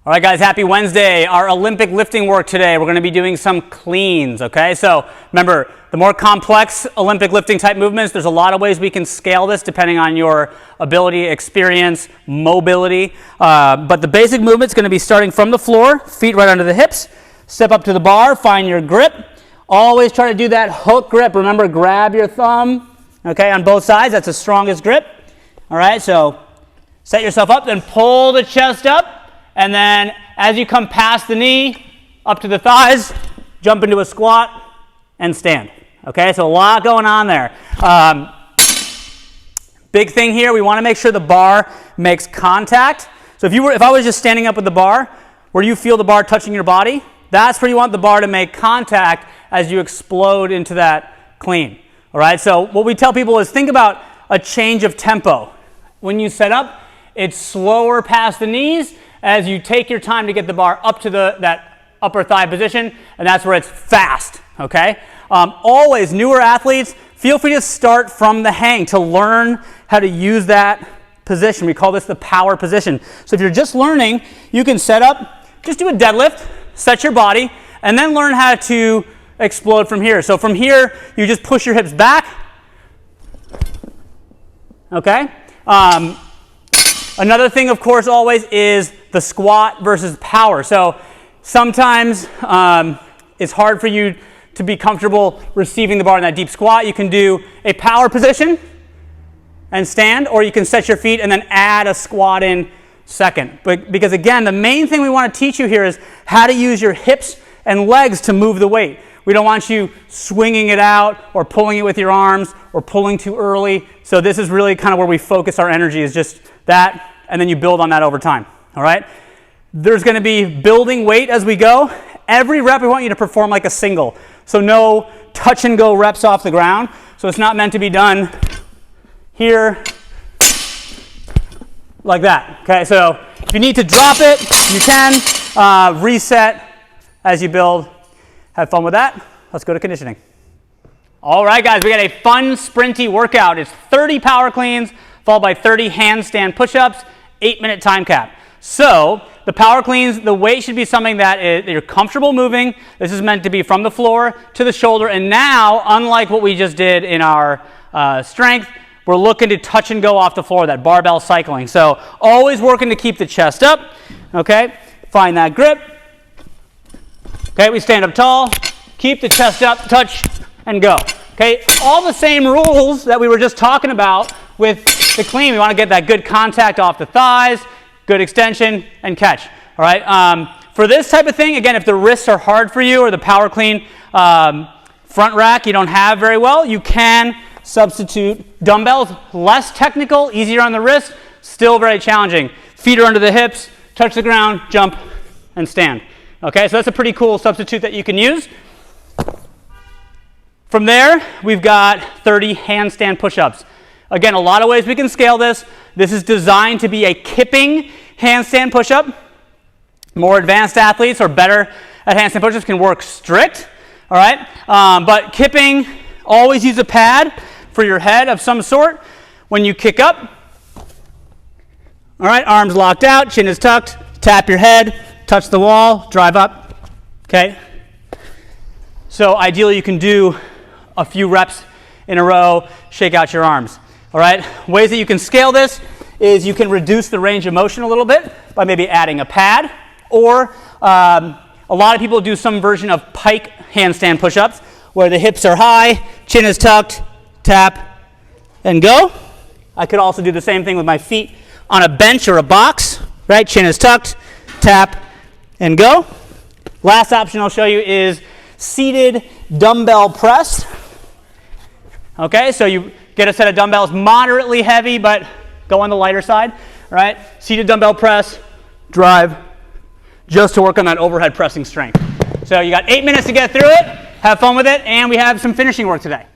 All right, guys, happy Wednesday. Our Olympic lifting work today, we're going to be doing some cleans, okay? So remember, the more complex Olympic lifting type movements, there's a lot of ways we can scale this depending on your ability, experience, mobility. But the basic movement's going to be starting from the floor, feet right under the hips, step up to the bar, find your grip. Always try to do that hook grip. Remember, grab your thumb, okay, on both sides. That's the strongest grip. All right, so set yourself up, then pull the chest up. And then as you come past the knee, up to the thighs, jump into a squat and stand. Okay, so a lot going on there. Big thing here, we want to make sure the bar makes contact. So if I was just standing up with the bar, where you feel the bar touching your body, that's where you want the bar to make contact as you explode into that clean. All right, so what we tell people is think about a change of tempo. When you set up, it's slower past the knees as you take your time to get the bar up to that upper thigh position, and that's where it's fast, okay? Always, newer athletes, feel free to start from the hang to learn how to use that position. We call this the power position. So if you're just learning, you can set up, just do a deadlift, set your body, and then learn how to explode from here. So from here, you just push your hips back, okay? Another thing, of course, always is the squat versus power. So sometimes it's hard for you to be comfortable receiving the bar in that deep squat. You can do a power position and stand, or you can set your feet and then add a squat in second. But because again, the main thing we want to teach you here is how to use your hips and legs to move the weight. We don't want you swinging it out or pulling it with your arms or pulling too early. So this is really kind of where we focus our energy, is just that, and then you build on that over time, all right? There's going to be building weight as we go. Every rep we want you to perform like a single. So no touch and go reps off the ground. So it's not meant to be done here like that, okay? So if you need to drop it, you can. Reset as you build. Have fun with that. Let's go to conditioning. All right, guys, we got a fun sprinty workout. It's 30 power cleans followed by 30 handstand push-ups, 8-minute time cap. So the power cleans, the weight should be something that you're comfortable moving. This is meant to be from the floor to the shoulder. And now, unlike what we just did in our strength, we're looking to touch and go off the floor, that barbell cycling. So always working to keep the chest up, okay? Find that grip. Okay, we stand up tall, keep the chest up, touch, and go. Okay, all the same rules that we were just talking about with the clean. We want to get that good contact off the thighs, good extension, and catch. All right, for this type of thing, again, if the wrists are hard for you or the power clean front rack you don't have very well, you can substitute dumbbells. Less technical, easier on the wrist, still very challenging. Feet are under the hips, touch the ground, jump, and stand. Okay, so that's a pretty cool substitute that you can use. From there, we've got 30 handstand push-ups. Again, a lot of ways we can scale this. This is designed to be a kipping handstand push-up. More advanced athletes or better at handstand push-ups can work strict, all right? But kipping, always use a pad for your head of some sort. When you kick up, all right, arms locked out, chin is tucked, tap your head, touch the wall, drive up, okay? So ideally you can do a few reps in a row, shake out your arms, all right? Ways that you can scale this is you can reduce the range of motion a little bit by maybe adding a pad, or a lot of people do some version of Pike handstand push-ups where the hips are high, chin is tucked, tap, and go. I could also do the same thing with my feet on a bench or a box, right? Chin is tucked, tap, and go. Last option I'll show you is seated dumbbell press. Okay, so you get a set of dumbbells moderately heavy, but go on the lighter side, right? Seated dumbbell press, drive, just to work on that overhead pressing strength. So you got 8 minutes to get through it, have fun with it, and we have some finishing work today.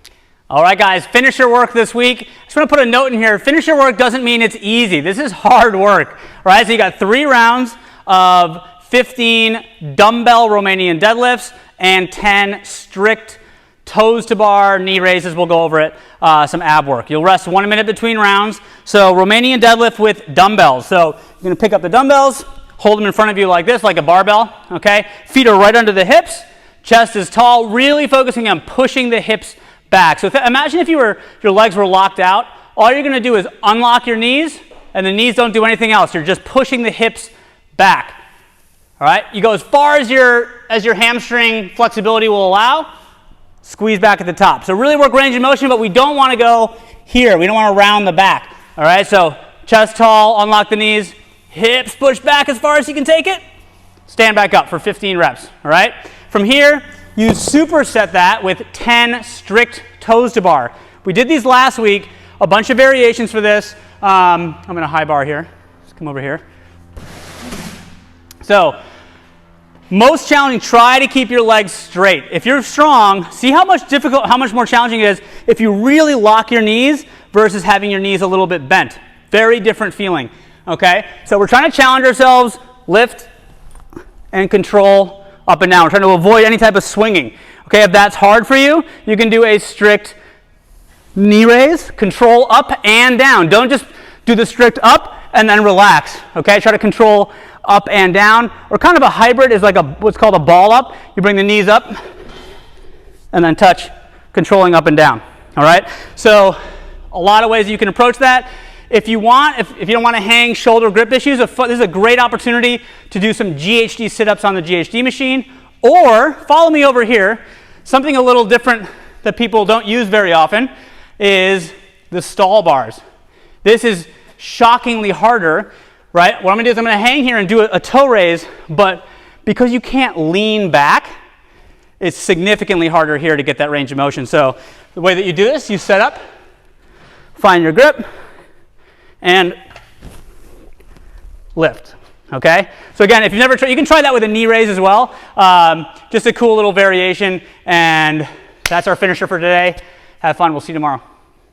All right, guys, finisher work this week. I just want to put a note in here. Finisher work doesn't mean it's easy. This is hard work, right? So you got 3 rounds of 15 dumbbell Romanian deadlifts and 10 strict toes to bar, knee raises. We'll go over it, some ab work. You'll rest 1 minute between rounds. So Romanian deadlift with dumbbells. So you're going to pick up the dumbbells, hold them in front of you like this, like a barbell, okay? Feet are right under the hips, chest is tall, really focusing on pushing the hips back. So imagine if your legs were locked out. All you're gonna do is unlock your knees, and the knees don't do anything else. You're just pushing the hips back, all right? You go as far as your hamstring flexibility will allow, squeeze back at the top. So really work range of motion, but we don't wanna go here. We don't wanna round the back, all right? So chest tall, unlock the knees, hips push back as far as you can take it, stand back up for 15 reps, all right? From here, you superset that with 10 strict toes to bar. We did these last week, a bunch of variations for this. I'm gonna high bar here. Just come over here. So, most challenging, try to keep your legs straight. If you're strong, see how much more challenging it is if you really lock your knees versus having your knees a little bit bent. Very different feeling, okay? So we're trying to challenge ourselves, lift and control up and down. We're trying to avoid any type of swinging. Okay, if that's hard for you, you can do a strict knee raise, control up and down. Don't just do the strict up and then relax, okay? Try to control up and down, or kind of a hybrid is like what's called a ball up. You bring the knees up and then touch, controlling up and down, all right? So a lot of ways you can approach that. If you want, if you don't want to hang shoulder grip issues, this is a great opportunity to do some GHD sit-ups on the GHD machine, or follow me over here. Something a little different that people don't use very often is the stall bars. This is shockingly harder, right? What I'm gonna do is I'm gonna hang here and do a toe raise, but because you can't lean back, it's significantly harder here to get that range of motion. So the way that you do this, you set up, find your grip, and lift, okay? So again, if you've never tried, you can try that with a knee raise as well. Just a cool little variation, and that's our finisher for today. Have fun, we'll see you tomorrow.